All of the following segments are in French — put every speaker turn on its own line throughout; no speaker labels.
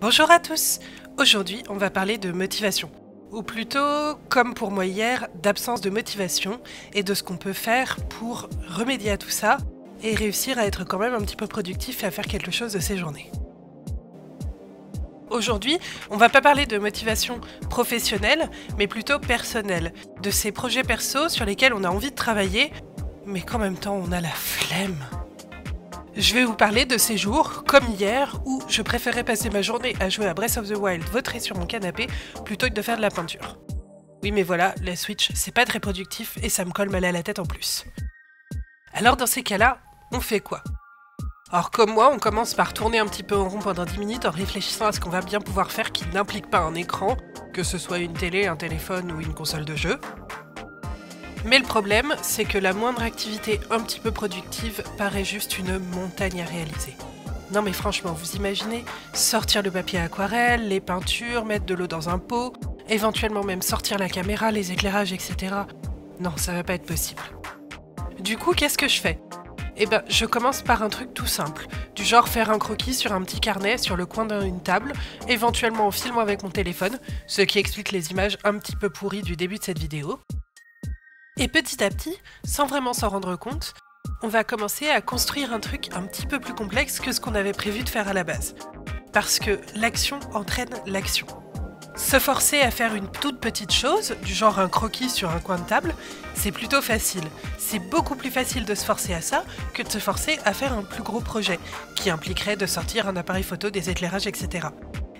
Bonjour à tous. Aujourd'hui, on va parler de motivation. Ou plutôt, comme pour moi hier, d'absence de motivation et de ce qu'on peut faire pour remédier à tout ça et réussir à être quand même un petit peu productif et à faire quelque chose de ses journées. Aujourd'hui, on va pas parler de motivation professionnelle, mais plutôt personnelle, de ces projets perso sur lesquels on a envie de travailler, mais qu'en même temps on a la flemme. Je vais vous parler de ces jours, comme hier, où je préférais passer ma journée à jouer à Breath of the Wild vautré sur mon canapé, plutôt que de faire de la peinture. Oui mais voilà, la Switch, c'est pas très productif et ça me colle mal à la tête en plus. Alors dans ces cas-là, on fait quoi ? Alors comme moi, on commence par tourner un petit peu en rond pendant 10 minutes en réfléchissant à ce qu'on va bien pouvoir faire qui n'implique pas un écran, que ce soit une télé, un téléphone ou une console de jeu. Mais le problème, c'est que la moindre activité un petit peu productive paraît juste une montagne à réaliser. Non mais franchement, vous imaginez sortir le papier aquarelle, les peintures, mettre de l'eau dans un pot, éventuellement même sortir la caméra, les éclairages, etc. Non, ça va pas être possible. Du coup, qu'est-ce que je fais ? Eh ben, je commence par un truc tout simple, du genre faire un croquis sur un petit carnet sur le coin d'une table, éventuellement en filmant avec mon téléphone, ce qui explique les images un petit peu pourries du début de cette vidéo. Et petit à petit, sans vraiment s'en rendre compte, on va commencer à construire un truc un petit peu plus complexe que ce qu'on avait prévu de faire à la base. Parce que l'action entraîne l'action. Se forcer à faire une toute petite chose, du genre un croquis sur un coin de table, c'est plutôt facile. C'est beaucoup plus facile de se forcer à ça que de se forcer à faire un plus gros projet, qui impliquerait de sortir un appareil photo, des éclairages, etc.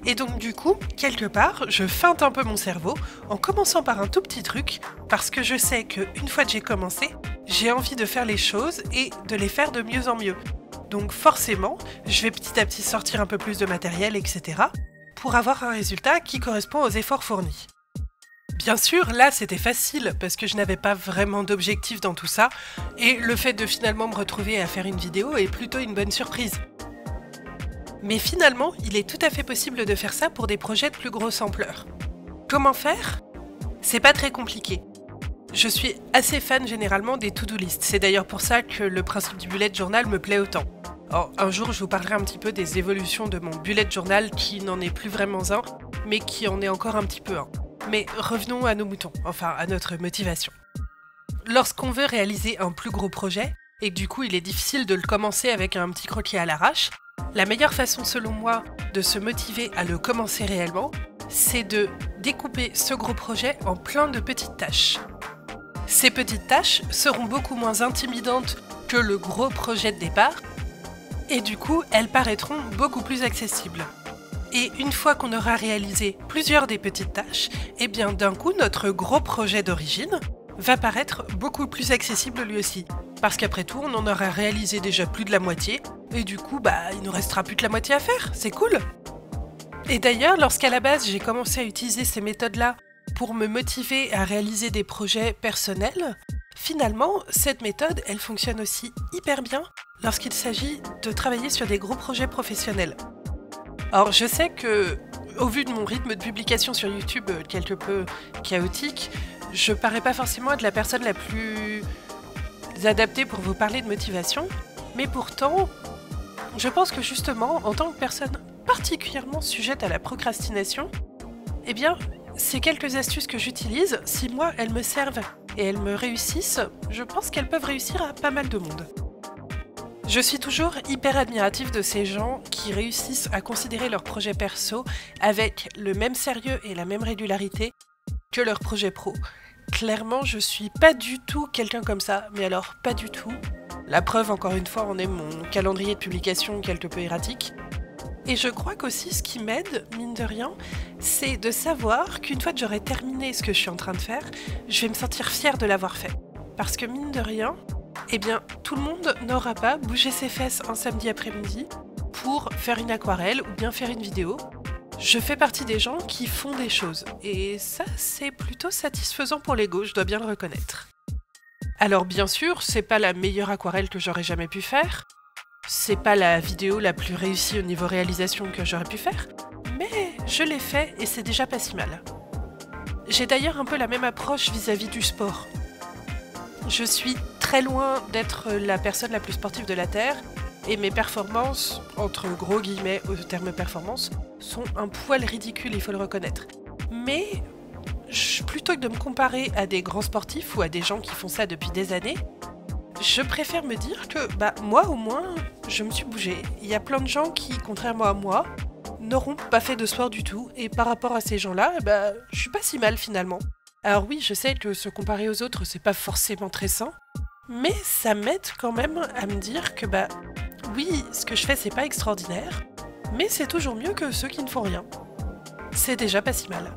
Et donc du coup, quelque part, je feinte un peu mon cerveau en commençant par un tout petit truc, parce que je sais qu'une fois que j'ai commencé, j'ai envie de faire les choses et de les faire de mieux en mieux. Donc forcément, je vais petit à petit sortir un peu plus de matériel, etc., pour avoir un résultat qui correspond aux efforts fournis. Bien sûr, là c'était facile parce que je n'avais pas vraiment d'objectif dans tout ça, et le fait de finalement me retrouver à faire une vidéo est plutôt une bonne surprise. Mais finalement, il est tout à fait possible de faire ça pour des projets de plus grosse ampleur. Comment faire ? C'est pas très compliqué. Je suis assez fan généralement des to-do list, c'est d'ailleurs pour ça que le principe du bullet journal me plaît autant. Alors, un jour, je vous parlerai un petit peu des évolutions de mon bullet journal qui n'en est plus vraiment un, mais qui en est encore un petit peu un. Mais revenons à nos moutons, enfin à notre motivation. Lorsqu'on veut réaliser un plus gros projet, et que du coup il est difficile de le commencer avec un petit croquis à l'arrache, la meilleure façon selon moi de se motiver à le commencer réellement, c'est de découper ce gros projet en plein de petites tâches. Ces petites tâches seront beaucoup moins intimidantes que le gros projet de départ, et du coup, elles paraîtront beaucoup plus accessibles. Et une fois qu'on aura réalisé plusieurs des petites tâches, eh bien d'un coup, notre gros projet d'origine va paraître beaucoup plus accessible lui aussi. Parce qu'après tout, on en aura réalisé déjà plus de la moitié, et du coup, il nous restera plus que la moitié à faire, c'est cool. Et d'ailleurs, lorsqu'à la base, j'ai commencé à utiliser ces méthodes-là pour me motiver à réaliser des projets personnels, finalement, cette méthode, elle fonctionne aussi hyper bien lorsqu'il s'agit de travailler sur des gros projets professionnels. Alors je sais que, au vu de mon rythme de publication sur YouTube quelque peu chaotique, je parais pas forcément être la personne la plus adaptée pour vous parler de motivation, mais pourtant, je pense que justement, en tant que personne particulièrement sujette à la procrastination, eh bien, ces quelques astuces que j'utilise, si moi elles me servent et elles me réussissent, je pense qu'elles peuvent réussir à pas mal de monde. Je suis toujours hyper admirative de ces gens qui réussissent à considérer leurs projets perso avec le même sérieux et la même régularité que leurs projets pro. Clairement, je suis pas du tout quelqu'un comme ça, mais alors pas du tout. La preuve, encore une fois, en est mon calendrier de publication quelque peu erratique. Et je crois qu'aussi ce qui m'aide, mine de rien, c'est de savoir qu'une fois que j'aurai terminé ce que je suis en train de faire, je vais me sentir fière de l'avoir fait. Parce que mine de rien, eh bien, tout le monde n'aura pas bougé ses fesses un samedi après-midi pour faire une aquarelle ou bien faire une vidéo. Je fais partie des gens qui font des choses, et ça, c'est plutôt satisfaisant pour l'ego, je dois bien le reconnaître. Alors bien sûr, c'est pas la meilleure aquarelle que j'aurais jamais pu faire, c'est pas la vidéo la plus réussie au niveau réalisation que j'aurais pu faire, mais je l'ai fait et c'est déjà pas si mal. J'ai d'ailleurs un peu la même approche vis-à-vis du sport. Je suis très loin d'être la personne la plus sportive de la Terre, et mes performances, entre gros guillemets au terme performance, sont un poil ridicules, il faut le reconnaître. Mais plutôt que de me comparer à des grands sportifs ou à des gens qui font ça depuis des années, je préfère me dire que moi au moins, je me suis bougée. Il y a plein de gens qui, contrairement à moi, n'auront pas fait de sport du tout, et par rapport à ces gens-là, je suis pas si mal finalement. Alors oui, je sais que se comparer aux autres, c'est pas forcément très sain, mais ça m'aide quand même à me dire que oui, ce que je fais c'est pas extraordinaire, mais c'est toujours mieux que ceux qui ne font rien. C'est déjà pas si mal.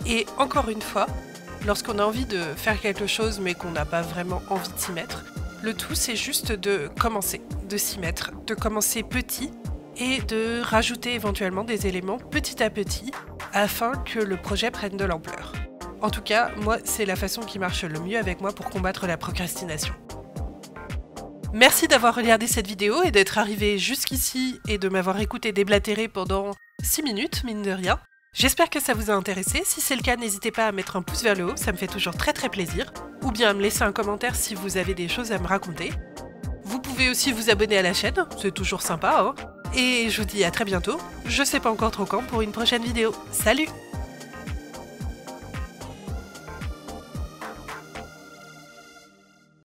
Et encore une fois, lorsqu'on a envie de faire quelque chose mais qu'on n'a pas vraiment envie de s'y mettre, le tout c'est juste de commencer, de s'y mettre, de commencer petit et de rajouter éventuellement des éléments petit à petit afin que le projet prenne de l'ampleur. En tout cas, moi c'est la façon qui marche le mieux avec moi pour combattre la procrastination. Merci d'avoir regardé cette vidéo et d'être arrivé jusqu'ici et de m'avoir écouté déblatérer pendant 6 minutes, mine de rien. J'espère que ça vous a intéressé. Si c'est le cas, n'hésitez pas à mettre un pouce vers le haut, ça me fait toujours très plaisir. Ou bien à me laisser un commentaire si vous avez des choses à me raconter. Vous pouvez aussi vous abonner à la chaîne, c'est toujours sympa, hein. Et je vous dis à très bientôt, je sais pas encore trop quand, pour une prochaine vidéo. Salut!